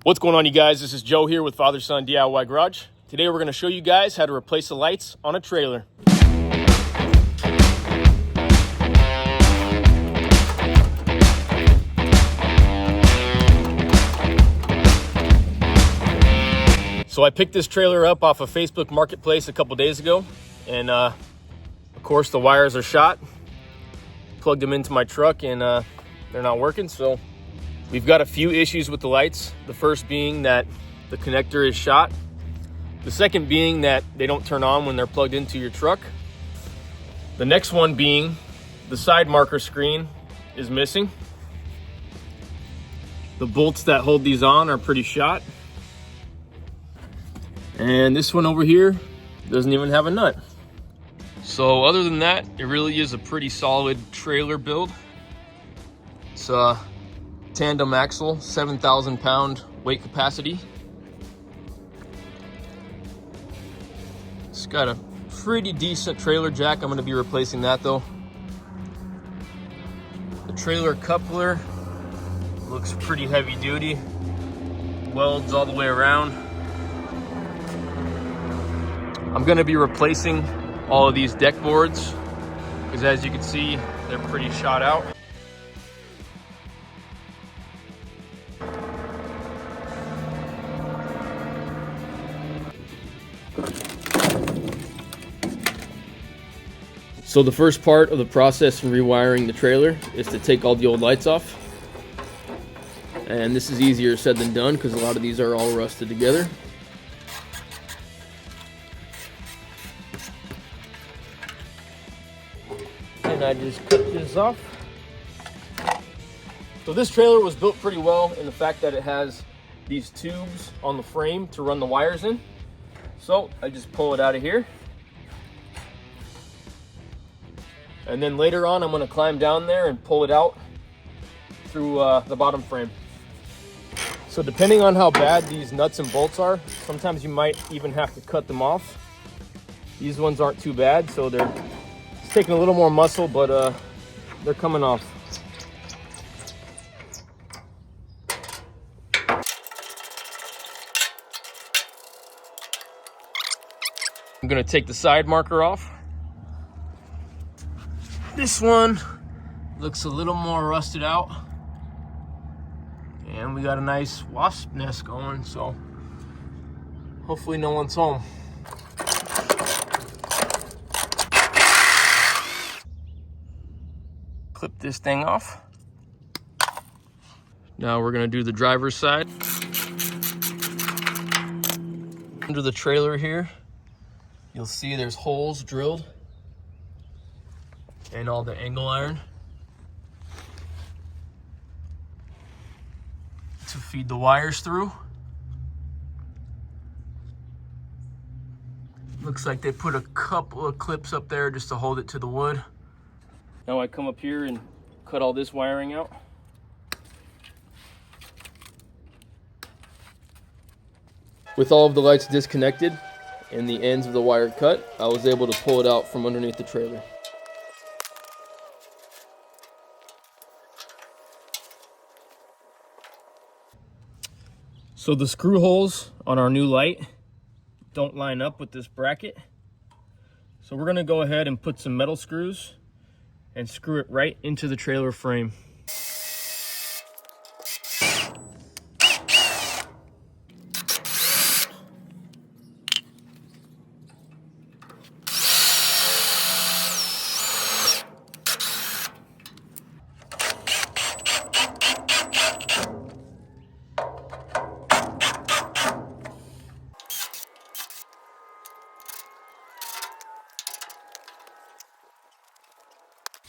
What's going on, you guys? This is Joe here with Father Son DIY Garage. Today we're going to show you guys how to replace the lights on a trailer. So I picked this trailer up off of Facebook Marketplace a couple days ago, and of course the wires are shot. Plugged them into my truck and they're not working, so we've got a few issues with the lights. The first being that the connector is shot. The second being that they don't turn on when they're plugged into your truck. The next one being the side marker screen is missing. The bolts that hold these on are pretty shot. And this one over here doesn't even have a nut. So other than that, it really is a pretty solid trailer build. It's tandem axle, 7,000 pound weight capacity. It's got a pretty decent trailer jack. I'm going to be replacing that though. The trailer coupler looks pretty heavy duty. Welds all the way around. I'm going to be replacing all of these deck boards because, as you can see, they're pretty shot out. So the first part of the process in rewiring the trailer is to take all the old lights off. And this is easier said than done because a lot of these are all rusted together. And I just cut this off. So this trailer was built pretty well in the fact that it has these tubes on the frame to run the wires in. So I just pull it out of here. And then later on, I'm going to climb down there and pull it out through the bottom frame. So depending on how bad these nuts and bolts are, sometimes you might even have to cut them off. These ones aren't too bad, so it's taking a little more muscle, but they're coming off. I'm going to take the side marker off. This one looks a little more rusted out, and we got a nice wasp nest going, so hopefully no one's home. Clip this thing off. Now we're going to do the driver's side. Under the trailer here, you'll see there's holes drilled and all the angle iron to feed the wires through. Looks like they put a couple of clips up there just to hold it to the wood. Now I come up here and cut all this wiring out. With all of the lights disconnected and the ends of the wire cut, I was able to pull it out from underneath the trailer. So the screw holes on our new light don't line up with this bracket. So we're going to go ahead and put some metal screws and screw it right into the trailer frame.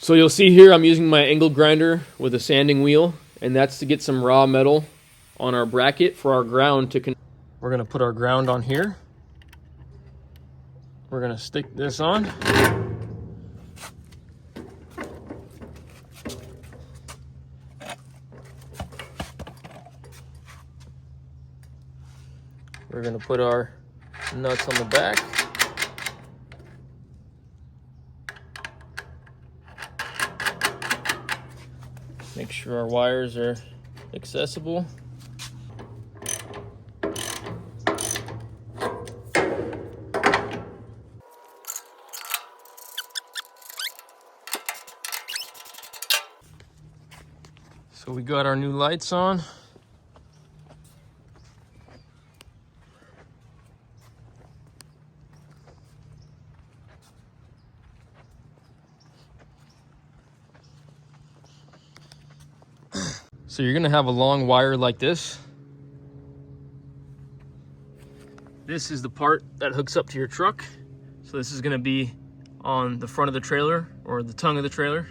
So you'll see here I'm using my angle grinder with a sanding wheel, and that's to get some raw metal on our bracket for our ground to connect. We're going to put our ground on here. We're going to stick this on. We're going to put our nuts on the back. Make sure our wires are accessible. So we got our new lights on. So you're gonna have a long wire like this. This is the part that hooks up to your truck. So this is gonna be on the front of the trailer or the tongue of the trailer.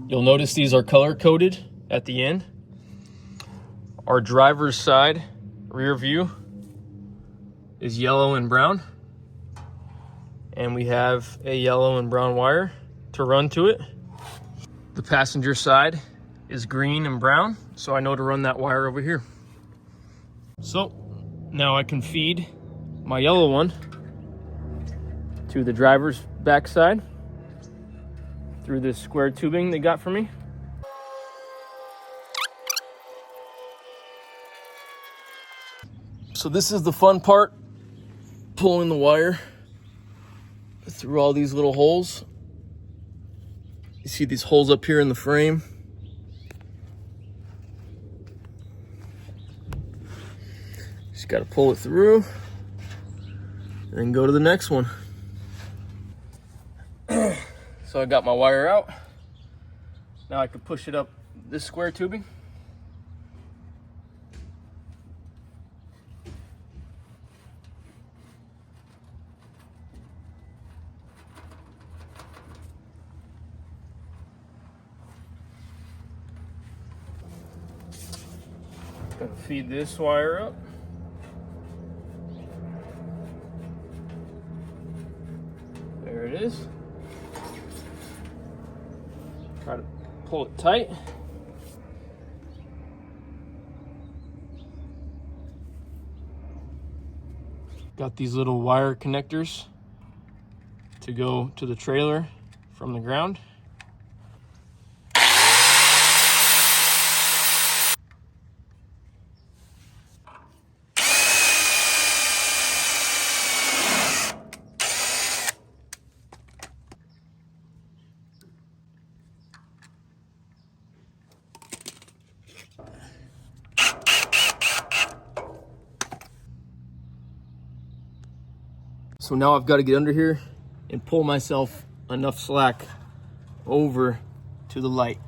You'll notice these are color coded at the end. Our driver's side rear view is yellow and brown. And we have a yellow and brown wire to run to it. The passenger side is green and brown, so I know to run that wire over here. So now I can feed my yellow one to the driver's backside through this square tubing they got for me. So this is the fun part, pulling the wire through all these little holes. You see these holes up here in the frame. Just got to pull it through and then go to the next one. So I got my wire out. Now I can push it up this square tubing. Gonna feed this wire up. There it is. Try to pull it tight. Got these little wire connectors to go to the trailer from the ground. So now I've got to get under here and pull myself enough slack over to the light.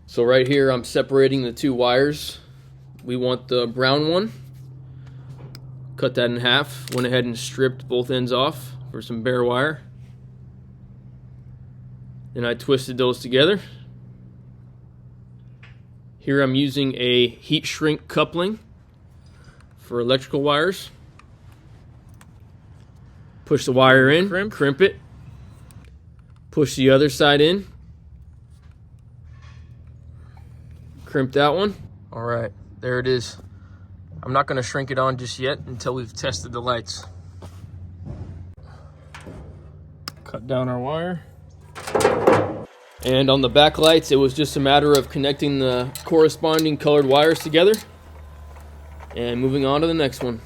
So right here I'm separating the two wires. We want the brown one. Cut that in half. Went ahead and stripped both ends off for some bare wire. Then I twisted those together. Here I'm using a heat shrink coupling for electrical wires. Push the wire in, crimp it. Push the other side in. Crimp that one. All right, there it is. I'm not gonna shrink it on just yet until we've tested the lights. Cut down our wire. And on the back lights, it was just a matter of connecting the corresponding colored wires together and moving on to the next one.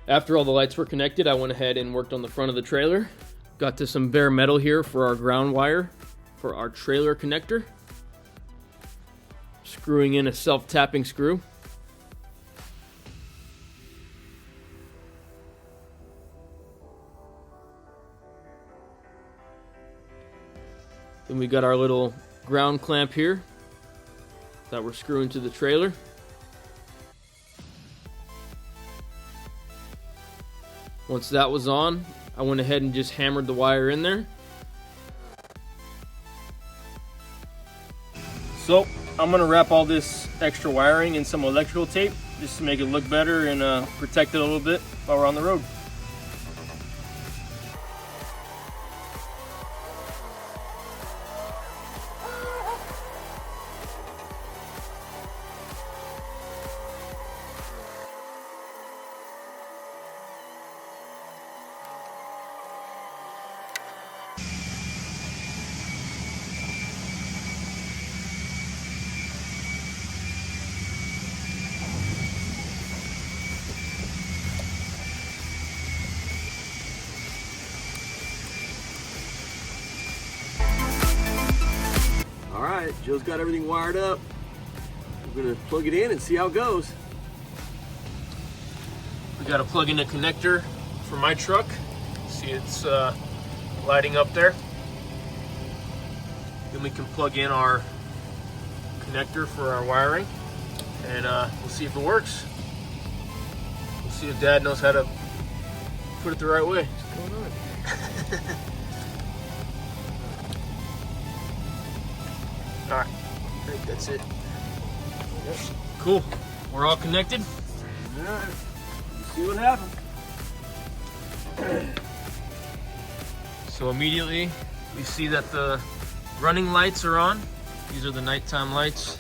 After all the lights were connected, I went ahead and worked on the front of the trailer. Got to some bare metal here for our ground wire for our trailer connector. Screwing in a self-tapping screw. Then we got our little ground clamp here that we're screwing to the trailer. Once that was on, I went ahead and just hammered the wire in there. So I'm gonna wrap all this extra wiring in some electrical tape just to make it look better and protect it a little bit while we're on the road. Joe's got everything wired up. We're gonna plug it in and see how it goes. We got to plug in a connector for my truck. See, it's lighting up there. Then we can plug in our connector for our wiring, and we'll see if it works. We'll see if Dad knows how to put it the right way. What's going on? All right, I think that's it. Yep. Cool. We're all connected. All right. Let's see what happens. So immediately we see that the running lights are on. These are the nighttime lights.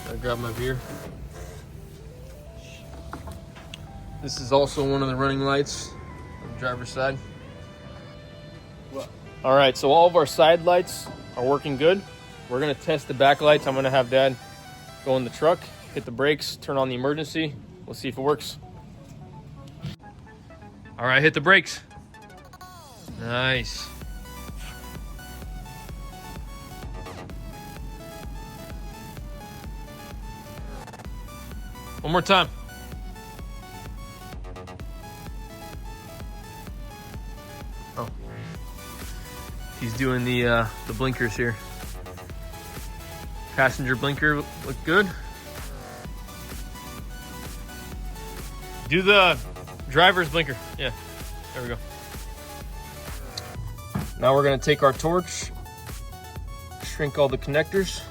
Gotta grab my beer. This is also one of the running lights on the driver's side. All right, so all of our side lights are working good. We're gonna test the back lights. I'm gonna have Dad go in the truck, hit the brakes, turn on the emergency. We'll see if it works. All right, hit the brakes. Nice. One more time. Oh, he's doing the blinkers here. Passenger blinker look good. Do the driver's blinker. Yeah, there we go. Now we're gonna take our torch, shrink all the connectors.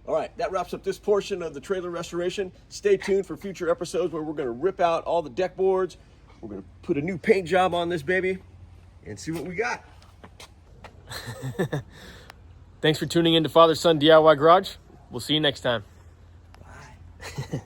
All right, that wraps up this portion of the trailer restoration. Stay tuned for future episodes where we're gonna rip out all the deck boards. We're gonna put a new paint job on this baby and see what we got. Thanks for tuning in to Father Son DIY Garage. We'll see you next time. Bye.